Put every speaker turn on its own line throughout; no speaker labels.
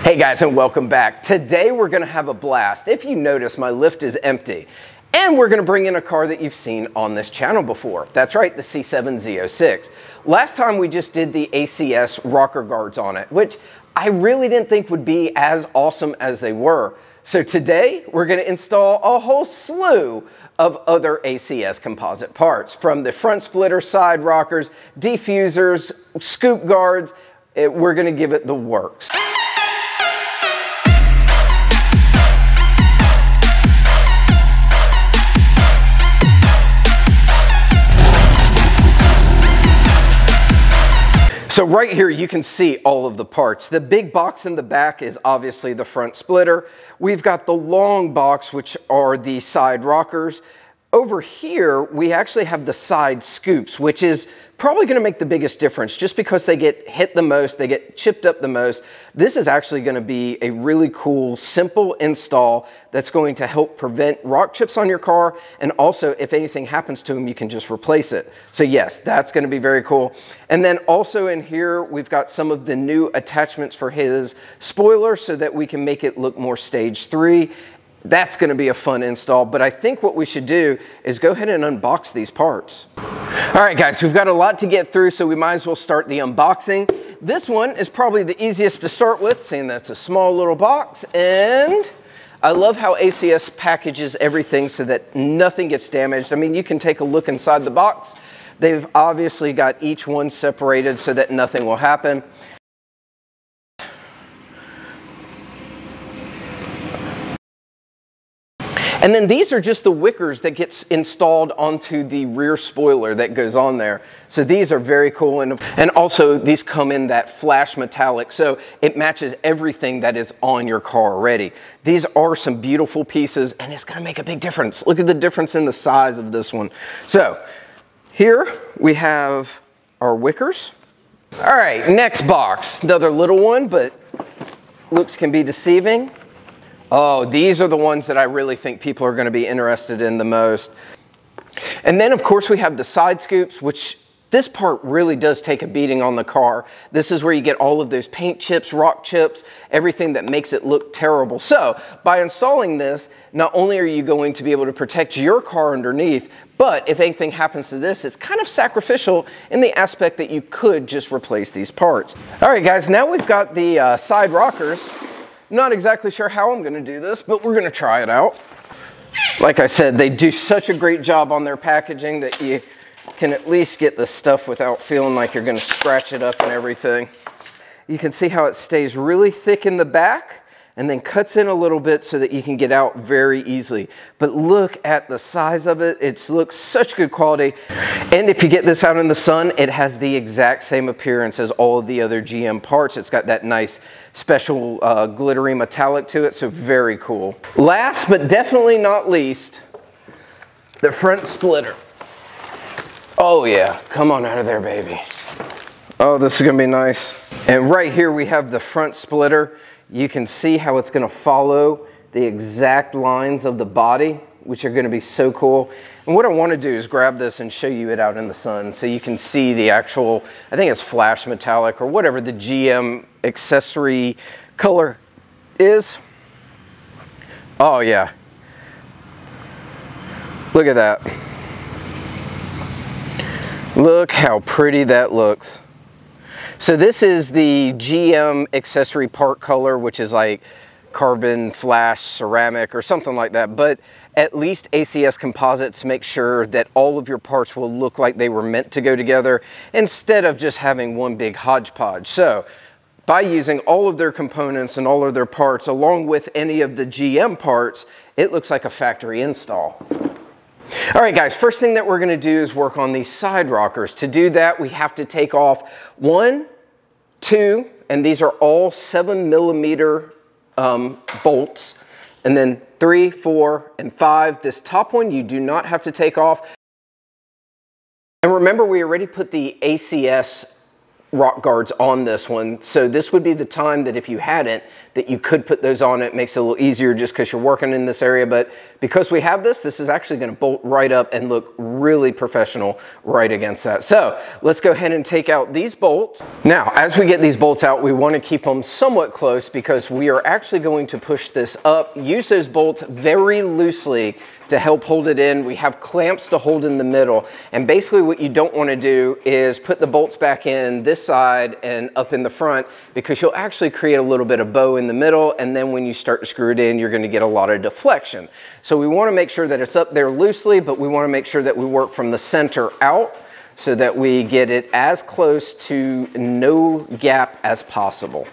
Hey guys, and welcome back. Today we're gonna have a blast. If you notice, my lift is empty. And we're gonna bring in a car that you've seen on this channel before. That's right, the C7 Z06. Last time we just did the ACS rocker guards on it, which I really didn't think would be as awesome as they were. So today we're gonna install a whole slew of other ACS composite parts, from the front splitter, side rockers, diffusers, scoop guards. We're gonna give it the works. So right here you can see all of the parts. The big box in the back is obviously the front splitter. We've got the long box, which are the side rockers. Over here, we actually have the side scoops, which is probably gonna make the biggest difference just because they get hit the most, they get chipped up the most. This is actually gonna be a really cool, simple install that's going to help prevent rock chips on your car. And also, if anything happens to them, you can just replace it. So yes, that's gonna be very cool. And then also in here, we've got some of the new attachments for his spoiler so that we can make it look more stage 3. That's gonna be a fun install, but I think what we should do is go ahead and unbox these parts. All right, guys, we've got a lot to get through, so we might as well start the unboxing. This one is probably the easiest to start with, seeing that's a small little box, and I love how ACS packages everything so that nothing gets damaged. I mean, you can take a look inside the box. They've obviously got each one separated so that nothing will happen. And then these are just the wickers that gets installed onto the rear spoiler that goes on there. So these are very cool. And also these come in that flash metallic, so it matches everything that is on your car already. These are some beautiful pieces, and it's gonna make a big difference. Look at the difference in the size of this one. So here we have our wickers. All right, next box, another little one, but looks can be deceiving. Oh, these are the ones that I really think people are going to be interested in the most. And then, of course, we have the side scoops, which this part really does take a beating on the car. This is where you get all of those paint chips, rock chips, everything that makes it look terrible. So by installing this, not only are you going to be able to protect your car underneath, but if anything happens to this, it's kind of sacrificial in the aspect that you could just replace these parts. All right, guys, now we've got the side rockers. Not exactly sure how I'm gonna do this, but we're gonna try it out. Like I said, they do such a great job on their packaging that you can at least get the stuff without feeling like you're gonna scratch it up and everything. You can see how it stays really thick in the back and then cuts in a little bit so that you can get out very easily. But look at the size of it. It looks such good quality. And if you get this out in the sun, it has the exact same appearance as all of the other GM parts. It's got that nice special glittery metallic to it, so very cool. Last but definitely not least, the front splitter. Oh yeah, come on out of there, baby. Oh, this is gonna be nice. And right here we have the front splitter. You can see how it's gonna follow the exact lines of the body, which are gonna be so cool. And what I wanna do is grab this and show you it out in the sun so you can see the actual, I think it's flash metallic or whatever the GM accessory color is. Oh yeah. Look at that. Look how pretty that looks. So this is the GM accessory part color, which is like carbon flash ceramic or something like that, but at least ACS Composites make sure that all of your parts will look like they were meant to go together instead of just having one big hodgepodge. So by using all of their components and all of their parts along with any of the GM parts, it looks like a factory install. All right, guys, first thing that we're gonna do is work on these side rockers. To do that, we have to take off 1, 2, and these are all 7mm bolts, and then 3, 4, and 5. This top one you do not have to take off. And remember, we already put the ACS rock guards on this one. So this would be the time that if you hadn't, that you could put those on. It makes it a little easier just because you're working in this area. But because we have this is actually going to bolt right up and look really professional right against that. So let's go ahead and take out these bolts. Now, as we get these bolts out, we want to keep them somewhat close because we are actually going to push this up. Use those bolts very loosely to help hold it in. We have clamps to hold in the middle. And basically what you don't want to do is put the bolts back in this side and up in the front, because you'll actually create a little bit of bow in the middle. And then when you start to screw it in, you're going to get a lot of deflection. So we want to make sure that it's up there loosely, but we want to make sure that we work from the center out so that we get it as close to no gap as possible.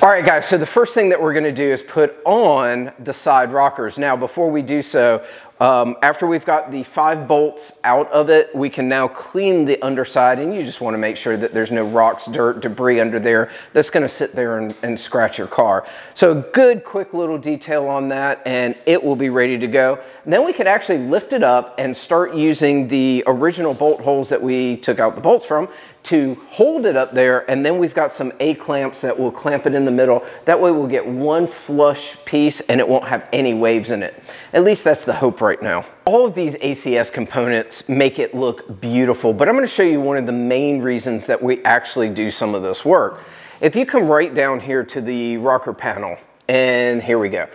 All right, guys, so the first thing that we're going to do is put on the side rockers. Now, before we do so, after we've got the 5 bolts out of it, we can now clean the underside, and you just want to make sure that there's no rocks, dirt, debris under there that's going to sit there and scratch your car. So good, quick little detail on that, and it will be ready to go. And then we can actually lift it up and start using the original bolt holes that we took out the bolts from to hold it up there, and then we've got some A-clamps that will clamp it in the middle. That way we'll get one flush piece and it won't have any waves in it. At least that's the hope right now. All of these ACS components make it look beautiful, but I'm going to show you one of the main reasons that we actually do some of this work. If you come right down here to the rocker panel, and here we go.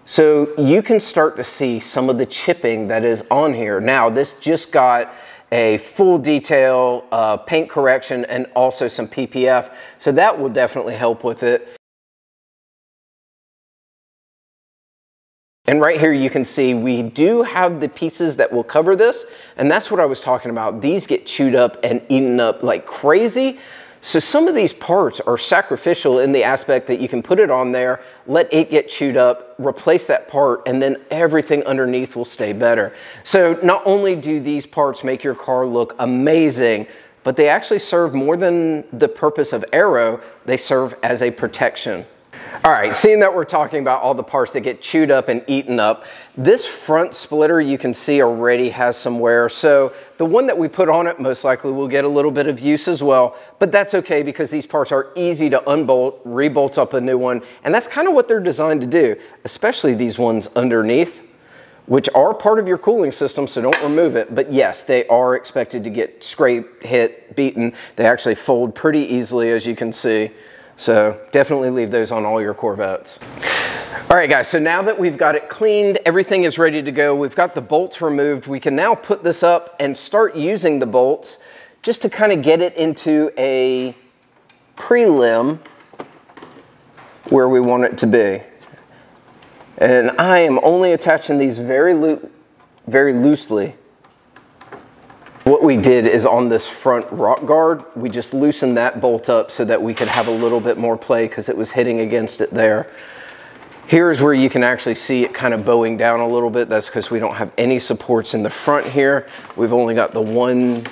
So you can start to see some of the chipping that is on here. Now, this just got a full detail paint correction and also some PPF, so that will definitely help with it. And right here you can see we do have the pieces that will cover this, and that's what I was talking about. These get chewed up and eaten up like crazy. So some of these parts are sacrificial in the aspect that you can put it on there, let it get chewed up, replace that part, and then everything underneath will stay better. So not only do these parts make your car look amazing, but they actually serve more than the purpose of aero, they serve as a protection. All right, seeing that we're talking about all the parts that get chewed up and eaten up, this front splitter you can see already has some wear. So the one that we put on it most likely will get a little bit of use as well, but that's okay because these parts are easy to unbolt, rebolt up a new one, and that's kind of what they're designed to do, especially these ones underneath, which are part of your cooling system, so don't remove it. But yes, they are expected to get scraped, hit, beaten. They actually fold pretty easily, as you can see. So definitely leave those on all your Corvettes. All right, guys, so now that we've got it cleaned, everything is ready to go. We've got the bolts removed. We can now put this up and start using the bolts just to kind of get it into a prelim where we want it to be. And I am only attaching these very loosely. What we did is on this front rock guard, we just loosened that bolt up so that we could have a little bit more play because it was hitting against it there. Here's where you can actually see it kind of bowing down a little bit. That's because we don't have any supports in the front here. We've only got the 1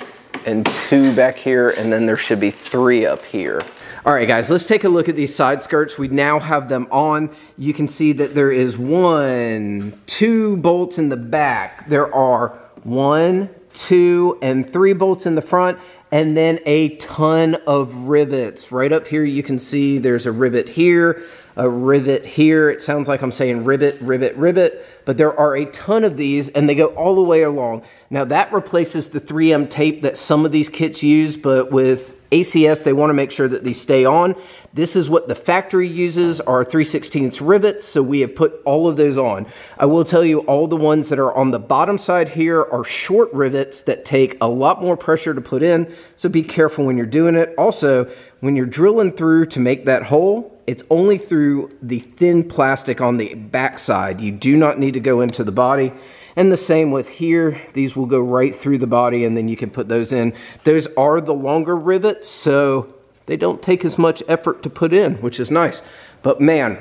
and 2 back here, and then there should be 3 up here. All right, guys, let's take a look at these side skirts. We now have them on. You can see that there is 1, 2 bolts in the back. There are 1, 2, and 3 bolts in the front, and then a ton of rivets. Right up here you can see there's a rivet here, a rivet here. It sounds like I'm saying rivet, rivet, rivet, but there are a ton of these and they go all the way along. Now that replaces the 3M tape that some of these kits use, but with ACS, they want to make sure that these stay on. This is what the factory uses, our 3/16 rivets, so we have put all of those on. I will tell you, all the ones that are on the bottom side here are short rivets that take a lot more pressure to put in, so be careful when you're doing it. Also, when you're drilling through to make that hole, it's only through the thin plastic on the back side. You do not need to go into the body. And the same with here, these will go right through the body and then you can put those in. Those are the longer rivets, so they don't take as much effort to put in, which is nice. But man,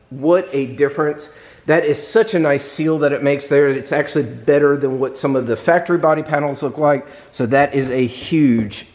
what a difference. That is such a nice seal that it makes there. It's actually better than what some of the factory body panels look like. So that is a huge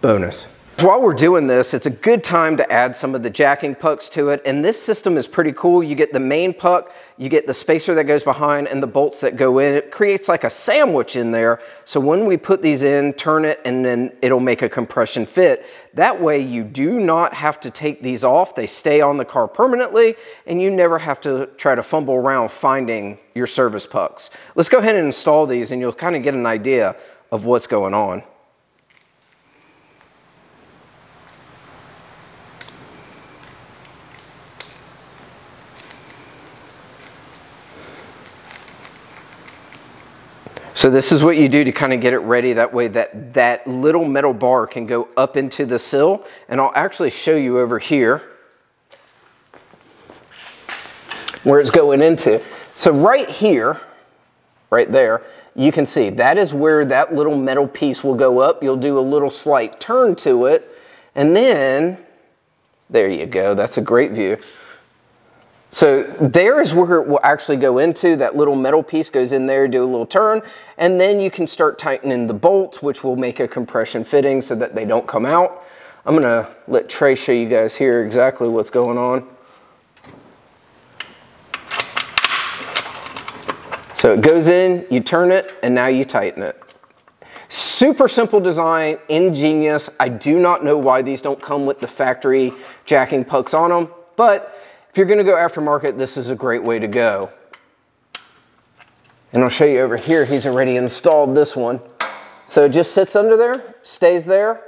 bonus. While we're doing this, it's a good time to add some of the jacking pucks to it. And this system is pretty cool. You get the main puck, you get the spacer that goes behind, and the bolts that go in. It creates like a sandwich in there. So when we put these in, turn it, and then it'll make a compression fit. That way you do not have to take these off. They stay on the car permanently, and you never have to try to fumble around finding your service pucks. Let's go ahead and install these, and you'll kind of get an idea of what's going on. So this is what you do to kind of get it ready. That way that little metal bar can go up into the sill. And I'll actually show you over here where it's going into. So right here, right there, you can see that is where that little metal piece will go up. You'll do a little slight turn to it. And then, there you go. That's a great view. So there is where it will actually go into. That little metal piece goes in there, do a little turn, and then you can start tightening the bolts, which will make a compression fitting so that they don't come out. I'm gonna let Trey show you guys here exactly what's going on. So it goes in, you turn it, and now you tighten it. Super simple design, ingenious. I do not know why these don't come with the factory jacking pucks on them, but if you're gonna go aftermarket, this is a great way to go. And I'll show you over here, he's already installed this one. So it just sits under there, stays there,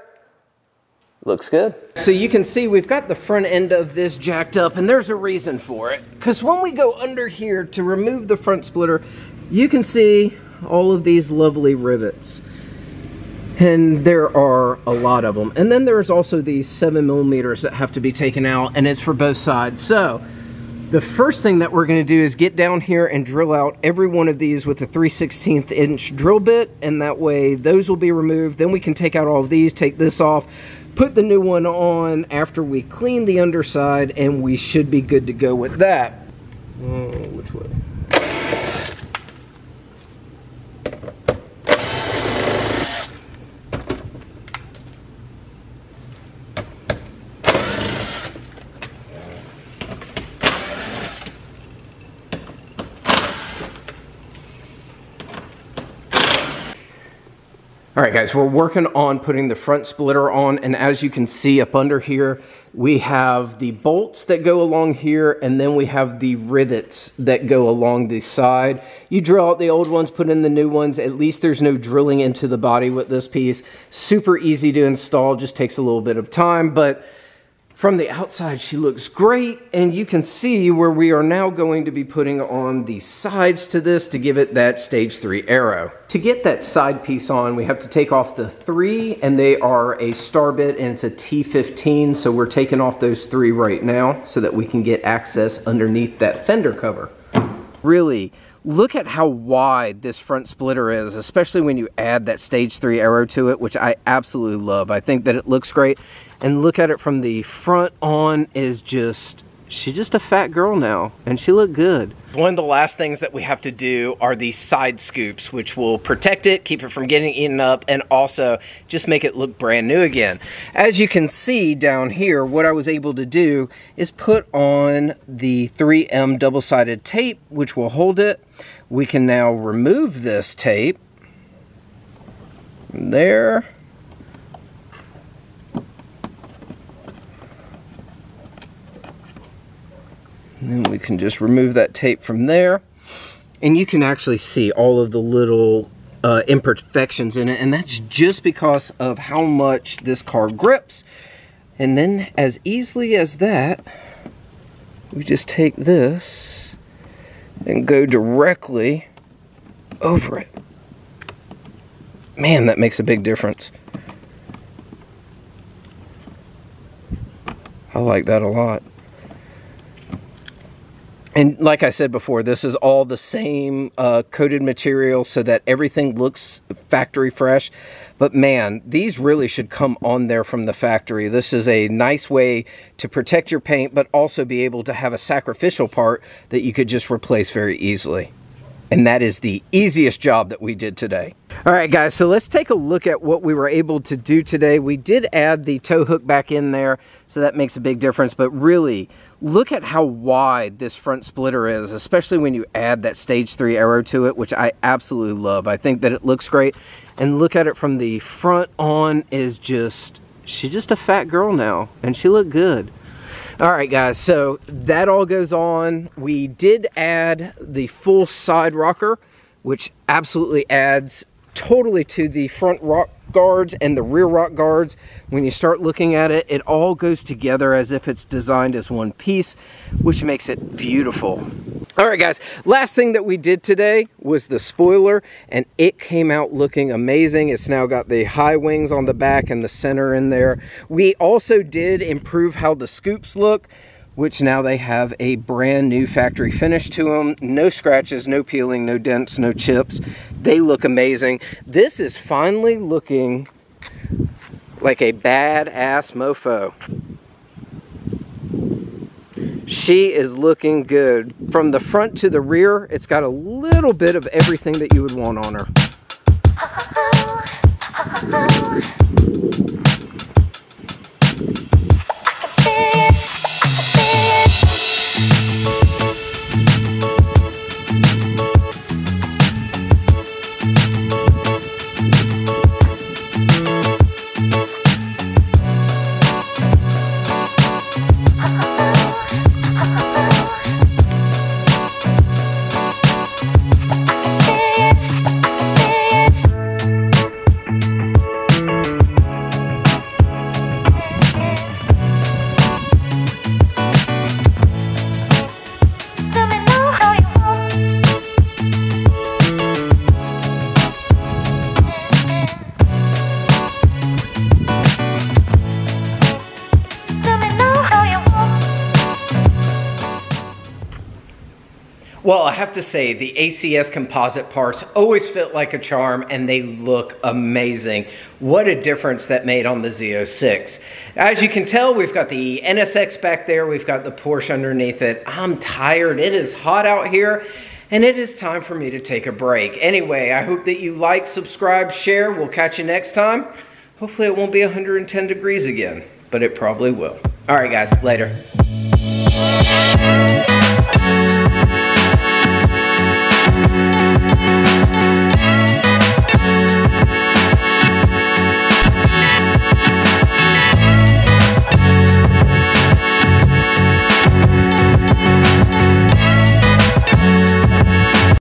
looks good. So you can see we've got the front end of this jacked up, and there's a reason for it. Because when we go under here to remove the front splitter, you can see all of these lovely rivets. And there are a lot of them. And then there's also these 7mm that have to be taken out, and it's for both sides. So the first thing that we're going to do is get down here and drill out every one of these with a 3/16 inch drill bit, and that way those will be removed. Then we can take out all of these, take this off, put the new one on after we clean the underside, and we should be good to go with that. Which way? All right, guys, we're working on putting the front splitter on, and as you can see up under here, we have the bolts that go along here, and then we have the rivets that go along the side. You drill out the old ones, put in the new ones. At least there's no drilling into the body with this piece. Super easy to install, just takes a little bit of time, but from the outside, she looks great, and you can see where we are now going to be putting on the sides to this to give it that stage 3 aero. To get that side piece on, we have to take off the 3, and they are a star bit, and it's a T15, so we're taking off those 3 right now so that we can get access underneath that fender cover. Really, look at how wide this front splitter is, especially when you add that stage 3 aero to it, which I absolutely love. I think that it looks great. And look at it from the front on, is just, she's just a fat girl now, and she looked good. One of the last things that we have to do are these side scoops, which will protect it, keep it from getting eaten up, and also just make it look brand new again. As you can see down here, what I was able to do is put on the 3M double-sided tape, which will hold it. We can now remove this tape from there. And then we can just remove that tape from there. And you can actually see all of the little imperfections in it. And that's just because of how much this car grips. And then as easily as that, we just take this and go directly over it. Man, that makes a big difference. I like that a lot. And like I said before, this is all the same coated material so that everything looks factory fresh. But man, these really should come on there from the factory. This is a nice way to protect your paint, but also be able to have a sacrificial part that you could just replace very easily. And that is the easiest job that we did today. All right, guys, so let's take a look at what we were able to do today. We did add the tow hook back in there, so that makes a big difference, but really, look at how wide this front splitter is, especially when you add that stage 3 aero to it, which I absolutely love. I think that it looks great. And look at it from the front on is just, she's just a fat girl now, and she looked good. All right, guys, so that all goes on. We did add the full side rocker, which absolutely adds totally to the front rock guards and the rear rock guards. When you start looking at it, it all goes together as if it's designed as one piece, which makes it beautiful. All right, guys, last thing that we did today was the spoiler, and it came out looking amazing. It's now got the high wings on the back and the center in there. We also did improve how the scoops look, which now they have a brand new factory finish to them. No scratches, no peeling, no dents, no chips. They look amazing. This is finally looking like a badass mofo. She is looking good. From the front to the rear, it's got a little bit of everything that you would want on her. Well, I have to say, the ACS composite parts always fit like a charm, and they look amazing. What a difference that made on the Z06. As you can tell, we've got the NSX back there, we've got the Porsche underneath it. I'm tired, it is hot out here, and it is time for me to take a break. Anyway, I hope that you like, subscribe, share. We'll catch you next time. Hopefully it won't be 110 degrees again, but it probably will. All right, guys, later.